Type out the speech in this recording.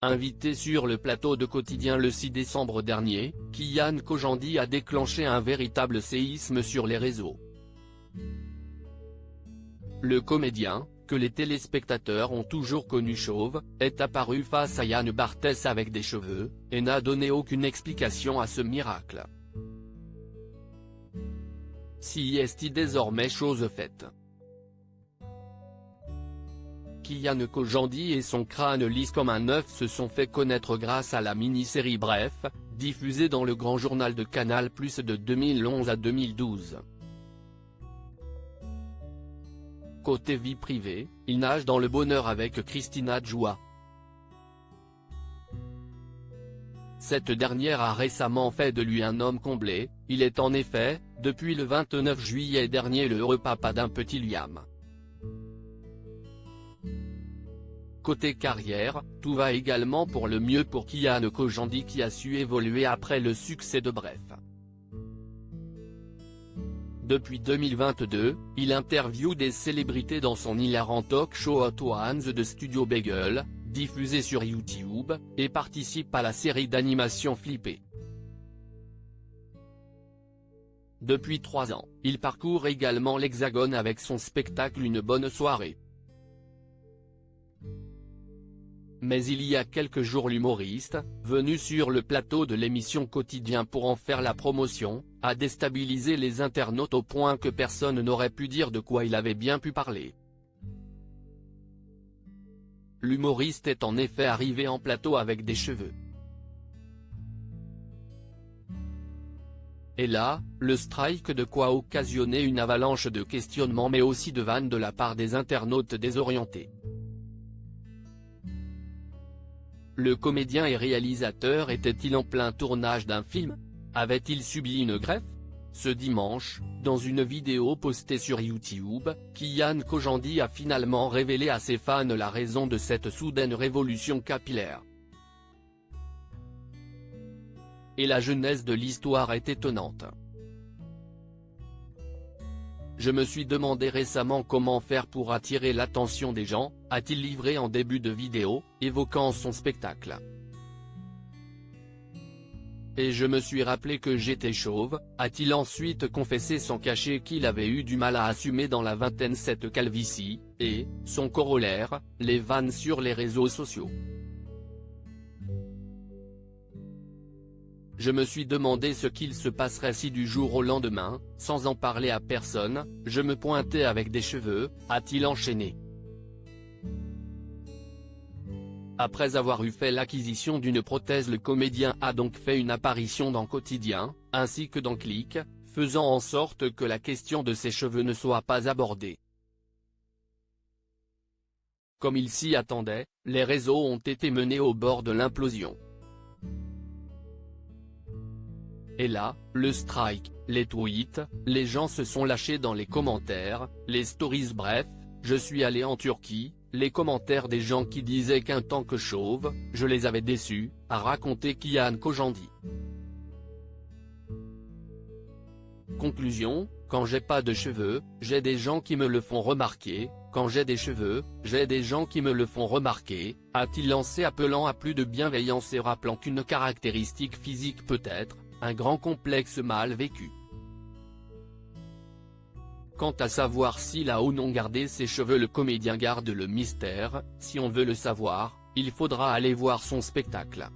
Invité sur le plateau de Quotidien le 6 décembre dernier, Kian Kojandi a déclenché un véritable séisme sur les réseaux. Le comédien, que les téléspectateurs ont toujours connu chauve, est apparu face à Yann Barthès avec des cheveux, et n'a donné aucune explication à ce miracle. Si est désormais chose faite. Kian Kojandi et son crâne lisse comme un œuf se sont fait connaître grâce à la mini-série Bref, diffusée dans le grand journal de Canal+ de 2011 à 2012. Côté vie privée, il nage dans le bonheur avec Christina Djoua. Cette dernière a récemment fait de lui un homme comblé, il est en effet, depuis le 29 juillet dernier le heureux papa d'un petit Liam. Côté carrière, tout va également pour le mieux pour Kian Kojandi qui a su évoluer après le succès de Bref. Depuis 2022, il interviewe des célébrités dans son hilarant talk show Hot Ones de Studio Bagel, diffusé sur YouTube, et participe à la série d'animation Flippé. Depuis 3 ans, il parcourt également l'Hexagone avec son spectacle Une bonne soirée. Mais il y a quelques jours l'humoriste, venu sur le plateau de l'émission Quotidien pour en faire la promotion, a déstabilisé les internautes au point que personne n'aurait pu dire de quoi il avait bien pu parler. L'humoriste est en effet arrivé en plateau avec des cheveux. Et là, le strike de quoi occasionner une avalanche de questionnements mais aussi de vannes de la part des internautes désorientés. Le comédien et réalisateur était-il en plein tournage d'un film? Avait-il subi une greffe? Ce dimanche, dans une vidéo postée sur YouTube, Kian Kojandi a finalement révélé à ses fans la raison de cette soudaine révolution capillaire. Et la genèse de l'histoire est étonnante. Je me suis demandé récemment comment faire pour attirer l'attention des gens, a-t-il livré en début de vidéo, évoquant son spectacle. Et je me suis rappelé que j'étais chauve, a-t-il ensuite confessé sans cacher qu'il avait eu du mal à assumer dans la vingtaine cette calvitie, et, son corollaire, les vannes sur les réseaux sociaux. Je me suis demandé ce qu'il se passerait si du jour au lendemain, sans en parler à personne, je me pointais avec des cheveux, a-t-il enchaîné. Après avoir eu fait l'acquisition d'une prothèse, le comédien a donc fait une apparition dans Quotidien, ainsi que dans Click, faisant en sorte que la question de ses cheveux ne soit pas abordée. Comme il s'y attendait, les réseaux ont été menés au bord de l'implosion. Et là, le strike, les tweets, les gens se sont lâchés dans les commentaires, les stories bref, je suis allé en Turquie, les commentaires des gens qui disaient qu'en tant que chauve, je les avais déçus, a raconté Kian Kojandi. Conclusion, quand j'ai pas de cheveux, j'ai des gens qui me le font remarquer, quand j'ai des cheveux, j'ai des gens qui me le font remarquer, a-t-il lancé appelant à plus de bienveillance et rappelant qu'une caractéristique physique peut être un grand complexe mal vécu. Quant à savoir s'il a ou non gardé ses cheveux, le comédien garde le mystère, si on veut le savoir, il faudra aller voir son spectacle.